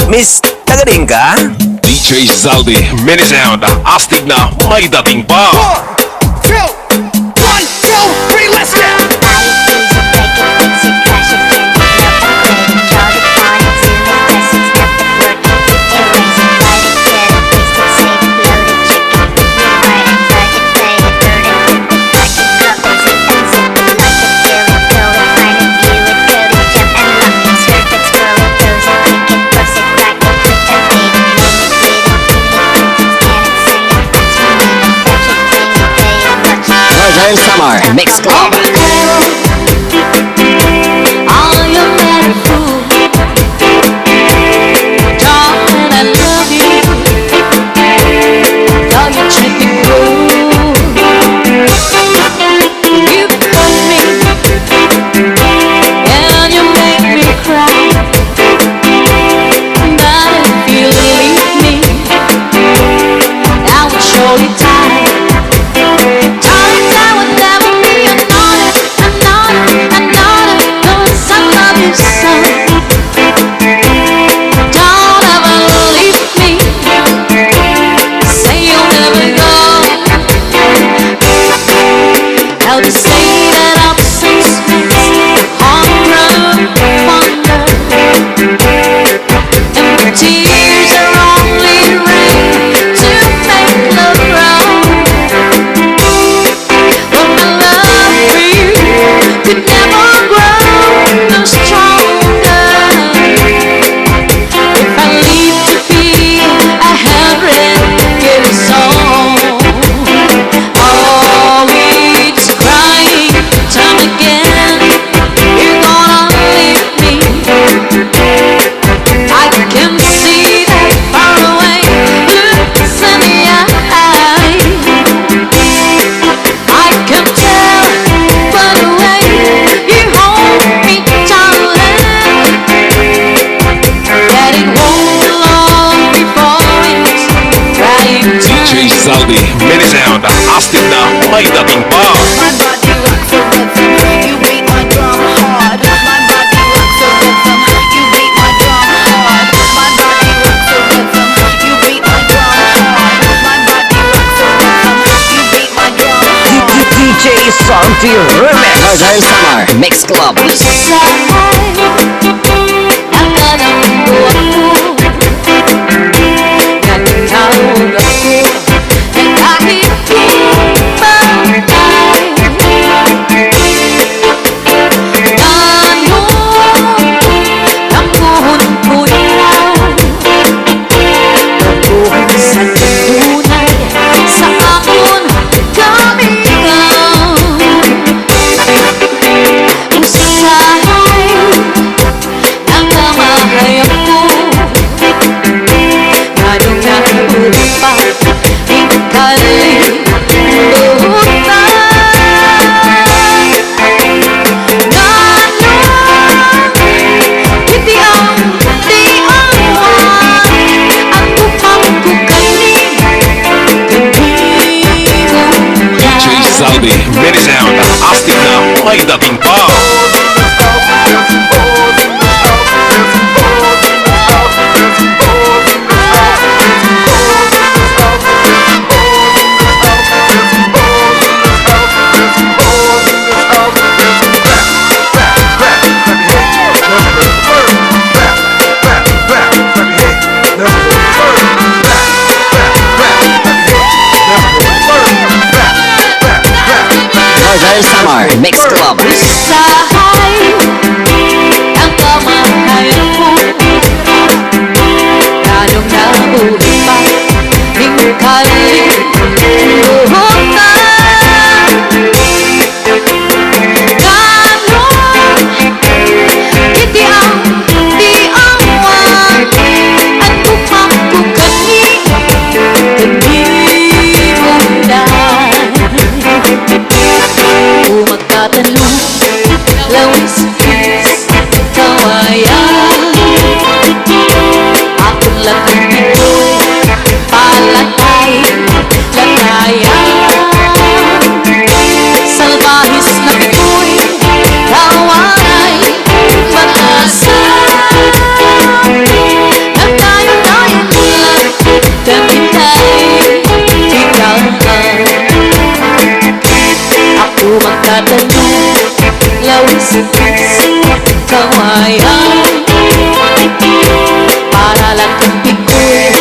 Miss, tagading ka? DJ Zaldi, mini sound, astig na may dating pa. 1, 2, 3, let's go! Roger Summer Mix Club. All your better food, darling, I love you. All your chicken food, you cut me and you make me cry. But if you leave me, I will surely die. Zaldi, mini sound, astig na may dating pa. My body rocks the rhythm, you beat my drum hard. My body rocks the rhythm, you beat my drum hard. My body rocks the rhythm, you beat my drum hard. My body rocks the rhythm, you beat my drum hard. DJ Zaldi Remix. Roger Summer Mix Club. Zaldi, mini sound, astig na may dating pa. Roger Summer Mix Club. Ang kamahayan mo, lalong nabuhay pa, hingkaling luhod na. Ganon, kiti ang diawan, at kumangkukani, hindi mo na. Umagtatanong, lawit kawayan. Para lang kapikoy,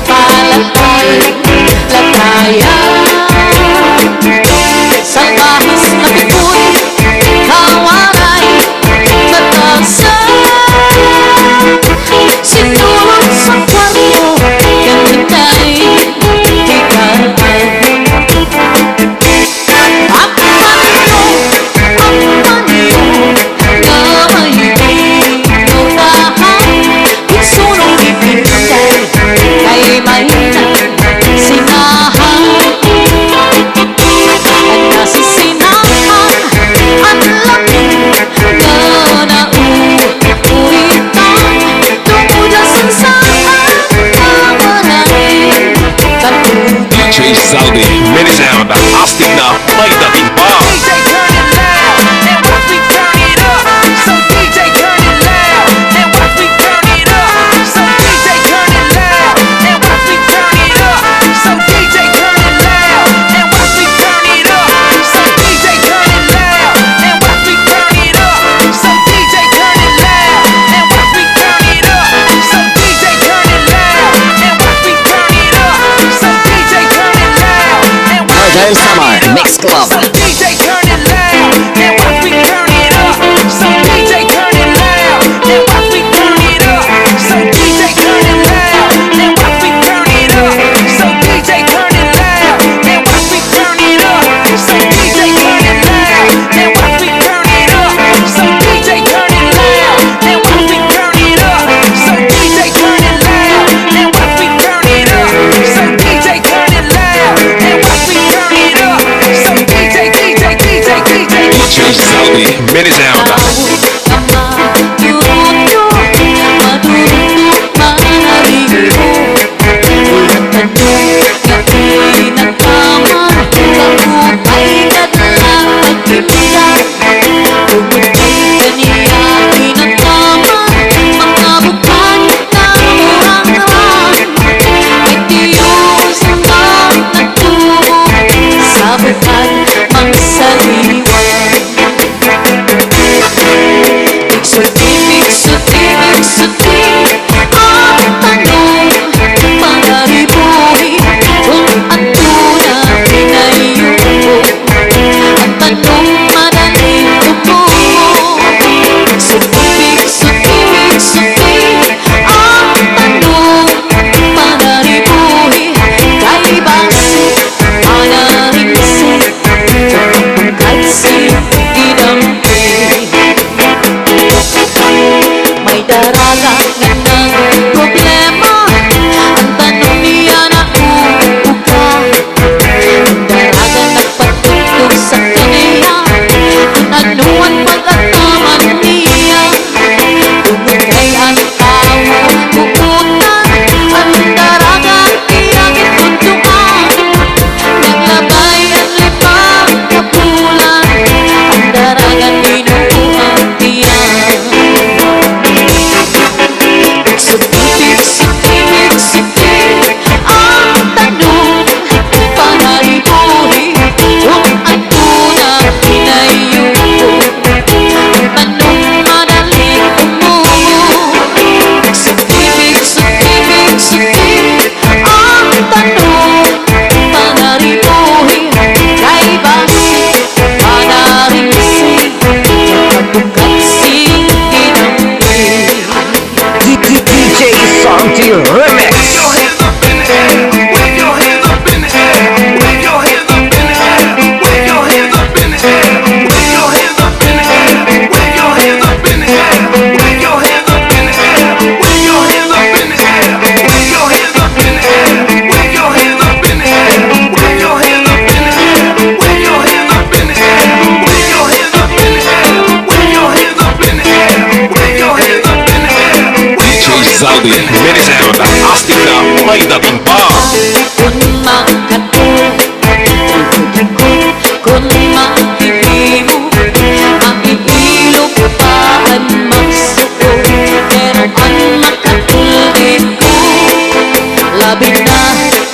palakay, lakayan. Sa bahis na pikoy, kawaray, katasan. Sinulog sa kwarto, kanitay, higaan. DJ Zaldi, mini sound, astig na may dating pa. DJ turn it loud and watch me turn it up. So DJ turn it loud and watch me turn it up. So DJ turn it loud and watch me turn it up. So DJ turn it loud and watch me turn it up. So DJ turn it loud and watch me turn it up. So DJ turn it loud and watch me turn it up. So DJ turn it loud and watch me turn it up. So DJ turn it loud and watch me Northern Summer Mix Club. So DJ turn it loud and watch me turn it up. So DJ turn it loud and watch me turn it up. So DJ turn it loud and watch me turn it up. So DJ turn it loud and watch me turn it up. So DJ turn it loud and watch me turn it up. So DJ turn it loud and watch me turn it up. So DJ turn it loud and watch me turn it up. So DJ turn it loud and watch me turn it up. So DJ Zaldi, mini sound. Zaldi, mini sound, astig na may dating pa. Kung makatulog, kung makikip mo, makikilog pa ang magsuko. Pero ang makatulog ko, labi na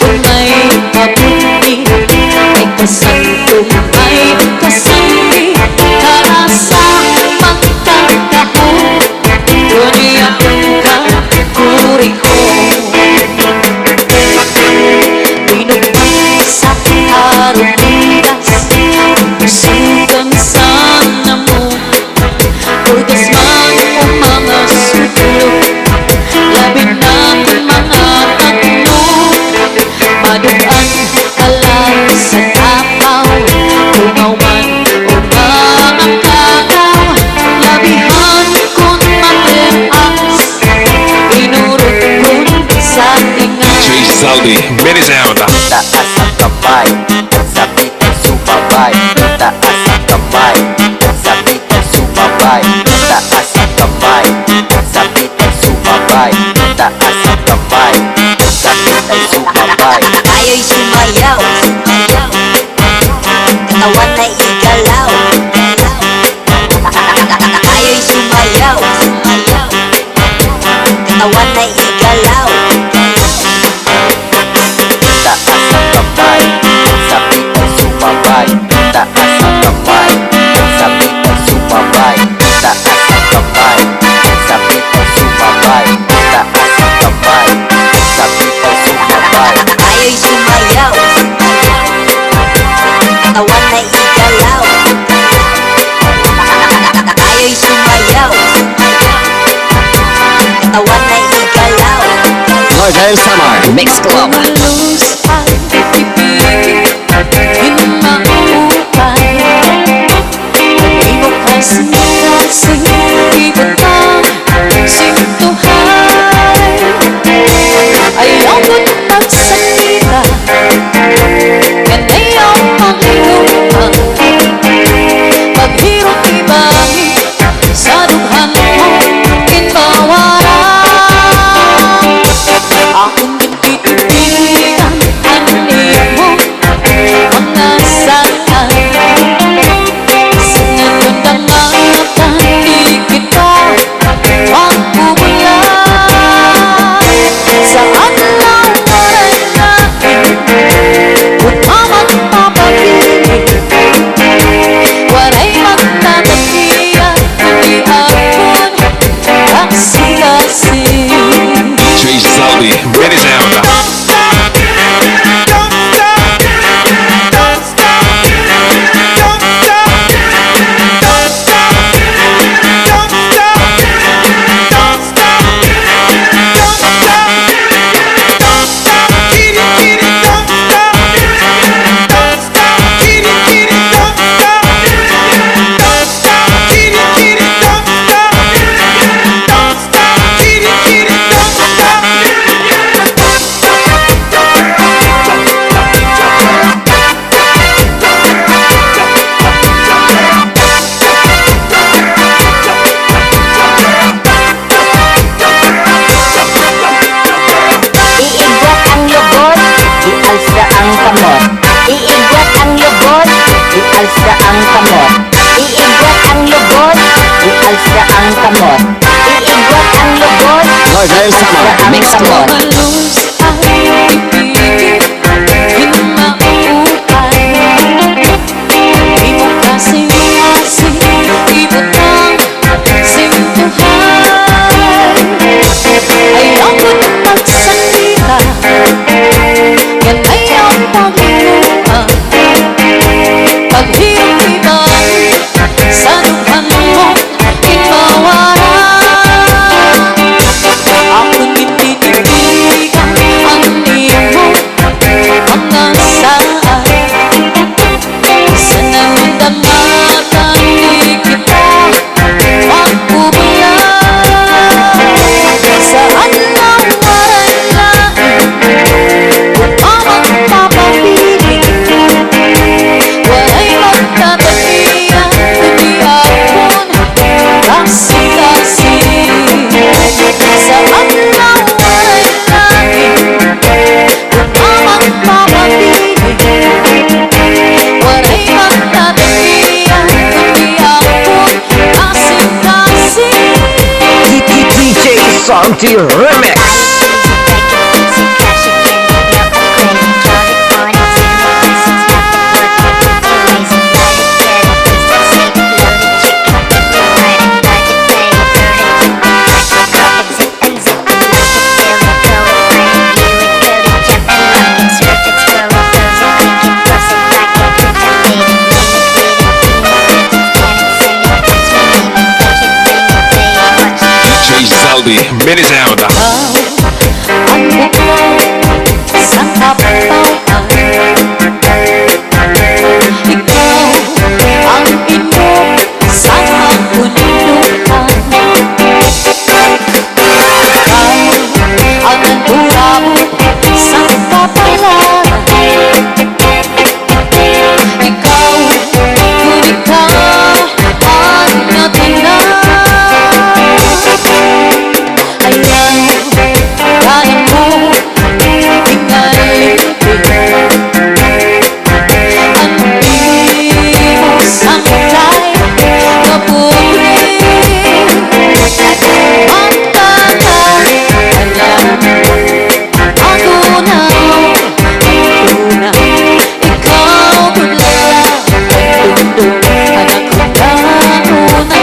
kung may kabuti, may kasanto, may kasanti, para sa pagkakahuli. marutulas sugang sana mo tugas man o mga sulok labi ng mga tatlo maduan alam sa tapaw tungaw man o mga kakaw labihan kung mateas inurot kung sa tinga DJ Zaldi, Mini Sound. Taas ang kamay at sabit ay sumabay. Taas ang kamay at sabit ay sumabay. Taas ang kamay at sabit ay sumabay. Taas ang kamay at sabit ay sumabay. Tayo'y sumayaw, katawan na igalaw. Tayo'y sumayaw, katawan na igalaw. Taas ang kamay at sabit ay sumabay. Taas ang kamay at sabit ay sumabay. Taas ang kamay at sabit ay sumabay. Taas ang kamay at sabit ay sumabay. Tayo'y sumayaw, katawan na igalaw. Tayo'y sumayaw, katawan na igalaw. Northern Summer Mix Club. Luz ay ibigin, hinumaupay. Di mo kasi ibutang sintuhay. Ayaw mo't magsalita, yan ayaw makinuha. Paghirap ibangin, sa dughan mo kinbawaran. Akong itiitigan, anin mo mga saan. Sa nagandangatan, di kita magbubulan. Saan lang maranain, kung mamagpapabilig. Wala'y magtatagiyan, kundi akong kasikasig. DJ Zaldi, Mini Sound. Iigwat ang lubot, ialsa ang kamot. Iigwat ang lubot, ialsa ang kamot. Iigwat ang lubot, ialsa ang kamot. Iigwat ang lubot, Northern Summer Mix Club. Malus ay ibigin, hinumaupay. Di mo kasi ibutang sintuhay. Ayaw mo't magsalita, yan ayaw paginuha. Paghirap ibangin, sa dughan mo kinbawaran. Akong itititigan, anin mo mga saan. Sa nagandangatan, di kita magbubulan. Saan lang maranain, kung mamagpapabilig. Wala'y magtatagiyan, kundi akong kasikasig. Saan lang maranain, kung mamagpapabilig. Wala'y magtatagiyan, kundi akong kasikasig. DJ Salty Remix. It's Rizaldi Mini Sound. Ang bukal sa kapautan. Ikaw ang inom sa kapunutan. Ikaw ang nagurabot sa kapalaran. Ikaw, kung ikaw ang natanan. Ayaw, kaya mo tingalitin. Ang di mo sanglay kapunin. Ang tagal, alam, ako na. Ikaw tulala, tundong anak ko na una.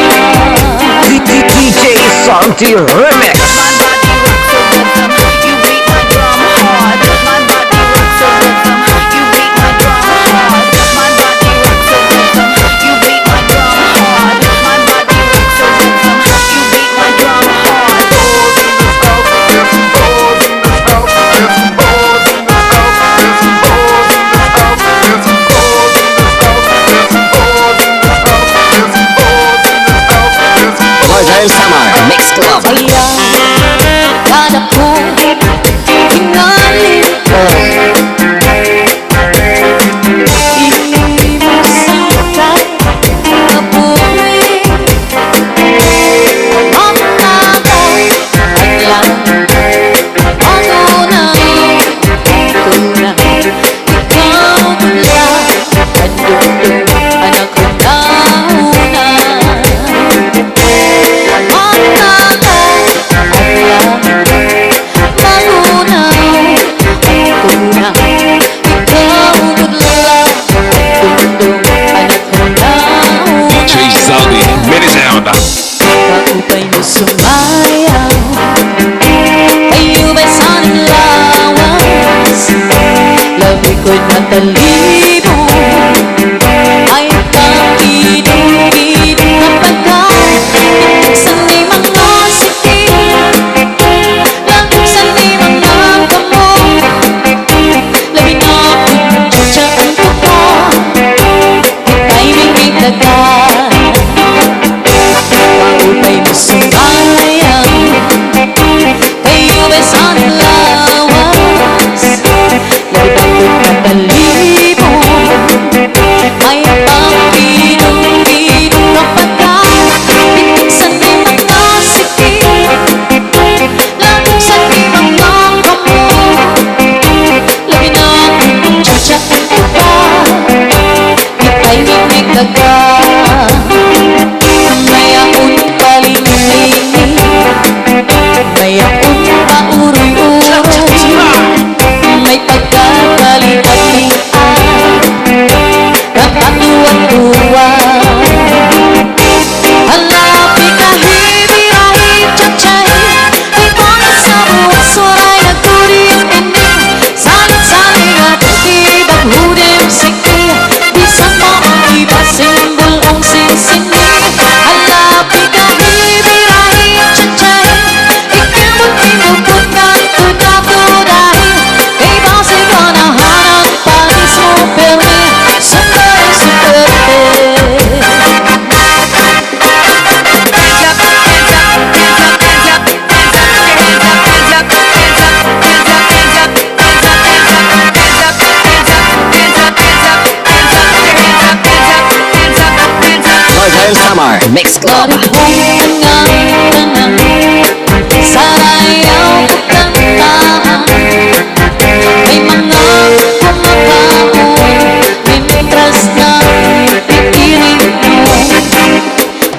DJ Salty Remix. My body works a rhythm, you beat my drum hard. My body works a rhythm, you beat my drum hard. My body works a rhythm, you beat my drum hard. My body works a rhythm, you beat my drum hard. Northern Summer Mix Club. Ayaw, kada ko tingalin ko. Di mo sanglay kapunin. Ang tagal, alam, ako na. Tunay, ikaw tula, tandundong anak ko na una. DJ Zaldi Mini Sound. Kaupay mo sumayaw, kayo ba'y sanang lawas? Labi ko'y natalino, ay pakinom-inom na pagkain. Sanay mga sikip, langsan di mga kamot. Labi na ako'y tsatsaan ko pa, ika'y may dagat. Kaupay mo sumayaw, kayo ba'y sanang lawas? Labi ko'y natalino, ay pakinom-inom na pagkain. Sanay mga sikip, langsan di mga kamot. Labi na ako'y tsatsaan ko pa, ika'y may dagat. Mayaon palingling, mayaon pauroy-uroy, may pagkakalian-lian, kakatuwan-tuwan. Halapi kahit-kahit tsatsay, ay mga sa buwang suray na kuriyang tinig. Salit-salit at tibag hudem sikil, bisan mo ang iba simbol ang sinsini. Halapi kahit-kahit tsatsay, ikabot-inubot kang tuda-tudahin. Kay base ka na hanap panis mo permi, super-super. Northern Summer Mix Club. Sarayaw kantahan, may mga kumakaon, mintras na ikinig mo.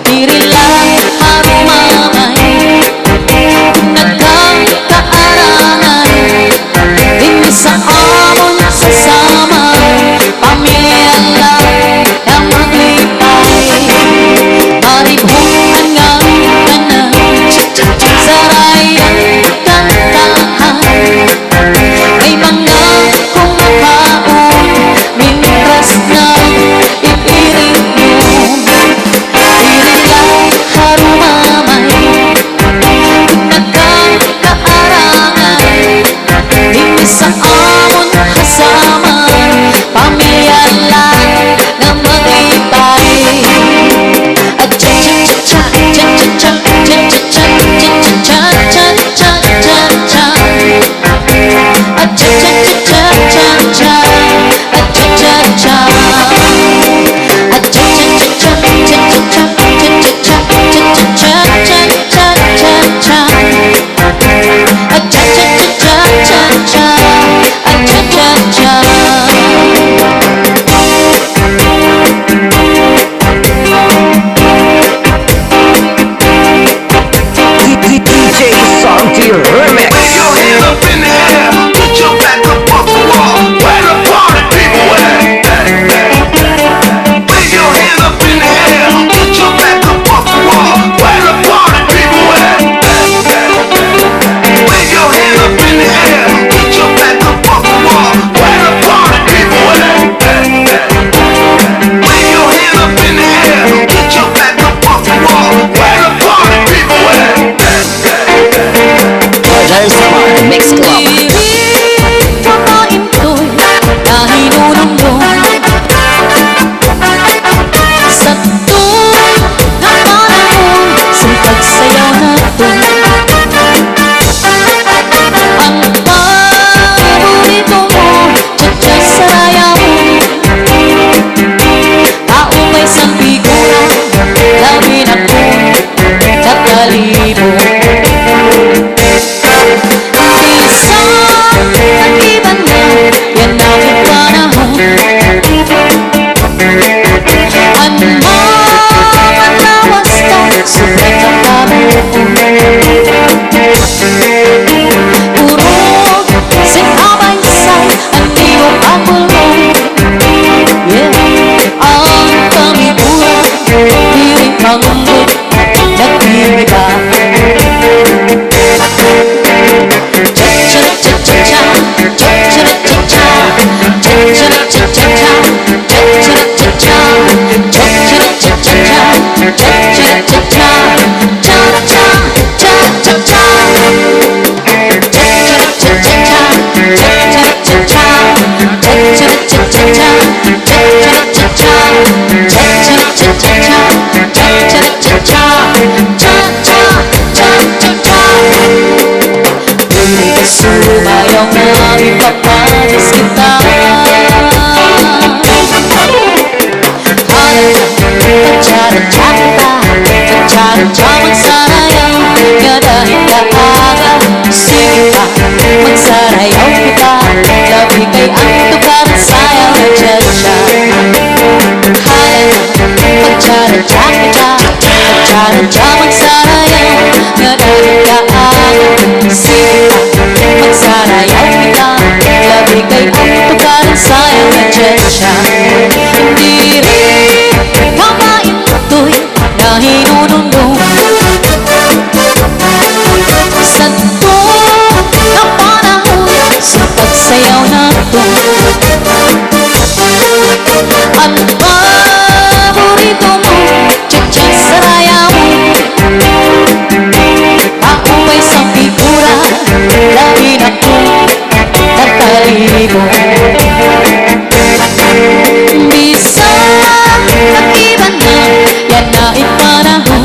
Diri lang harumangay, nagkakaarangan, hindi sa amon sasama, pamilya lang na maglipay. Maribungan nga ka na, Roger Samar Mix Club. Pamain ko'y nahinunong-nung sa tuwing na panahon sa pagsayaw natin. Ang paborito mo, tsa-tsa saraya mo, taumay sang figura, lawin ako, katalibo. Isang nag-iban na, yan aking panahon. Ang mga wasta, sobrang kakabaon. Urog, sinabaysay, ang iyong pagulong. Yeah, ang pamibura, hiring panggod, nag-iiba. Sumayong na ipapanis kita. Pagtsara-tsa kita, pagtsara-tsa magsarayaw, nga dahil kaaga, sige pa, magsarayaw kita, labi kay ang tubaran sayaw, tsa-tsa. Pagtsara-tsa kita, pagtsara-tsa magsarayaw, nga dahil kaaga, sige pa, magsarayaw kita, labi kay ang tubaran sayaw, tsa-tsa. Hindi rin kamain to'y nahinunong-nung sa tuwing na panahon sa pagsayaw natin. Ang paborito mo, tsa-tsa saraya mo, taumay sang figura, labi na ko, nataligo. Bisang nag-iban na, yan na ipanahon.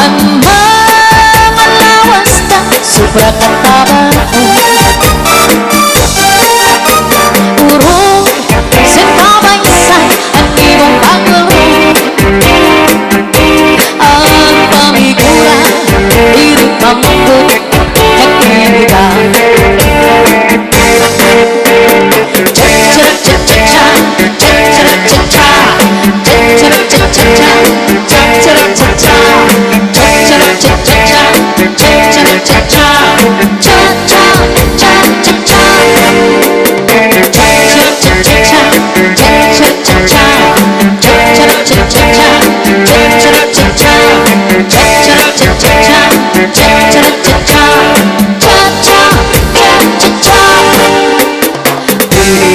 Ang mga lawas na, sobra katabaon. Urong, sinabaysay, ang iyong pagulong. Ang pamigura, hiring panggod, nag-iiba.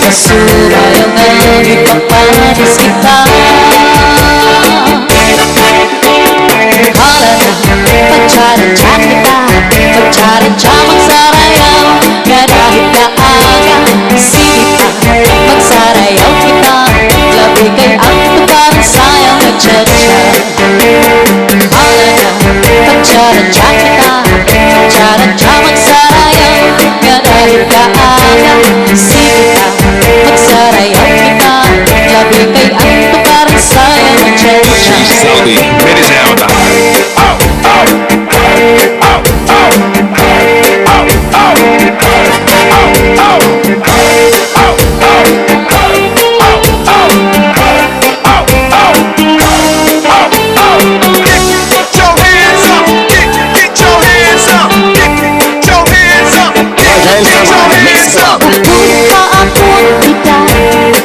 Sumayong na ipapanis kita. Hala na, pagtsara-tsa kita, pagtsara-tsa magsarayaw, nga dahil kaaga, sige pa, magsarayaw kita, labi kay ang tubaran sayaw, nag-tsa-tsa. Hala na, pagtsara-tsa kita, pagtsara-tsa magsarayaw, nga dahil kaaga, sige pa, magsarayaw kita, labi kay ang tubaran sayaw, nag-tsa-tsa. Saldi Minisound. Roger Samar Mix Club. Punta akong bigat,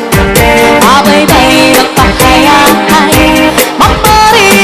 abay-bay magpahayahay, mamari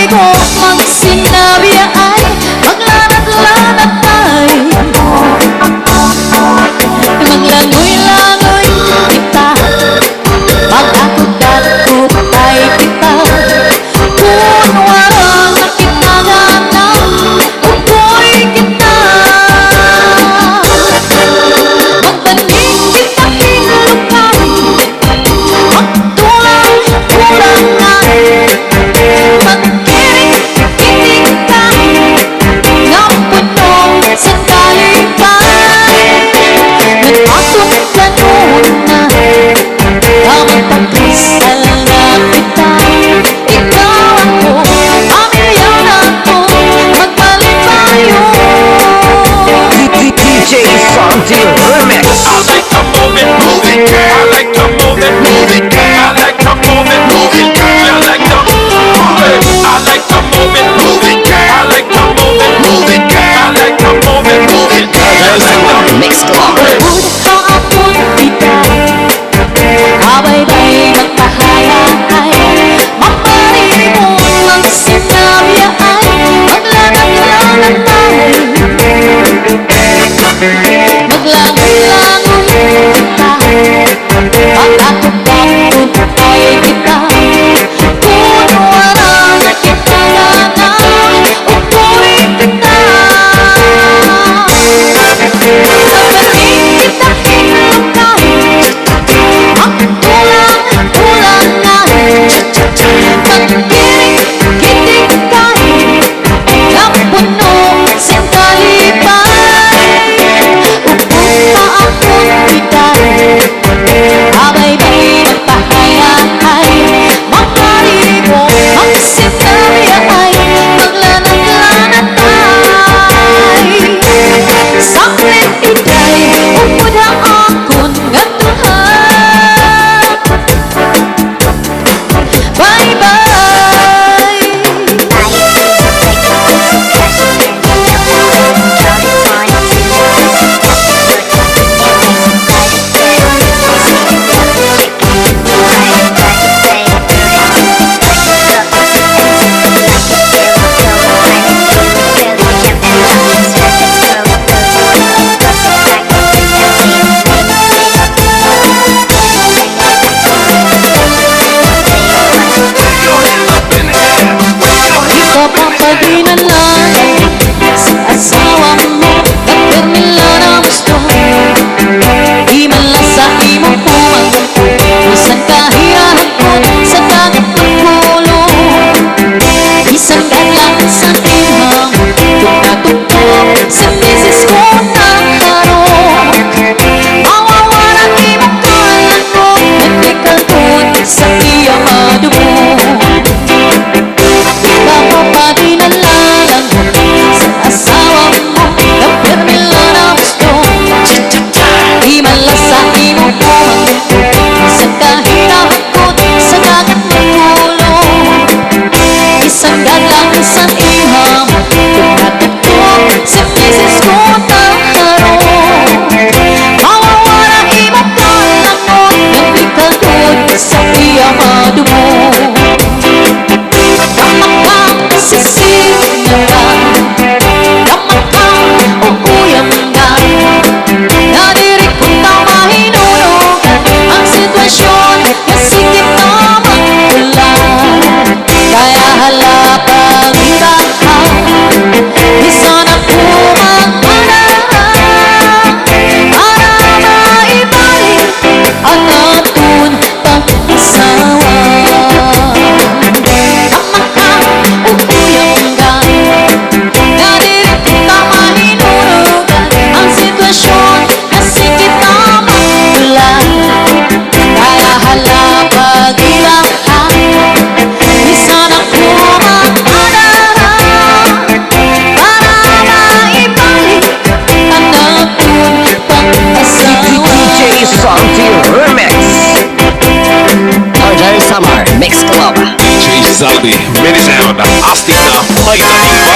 Roger Samar Mix Club. DJ Zaldi, Mini Sound, astig na may dating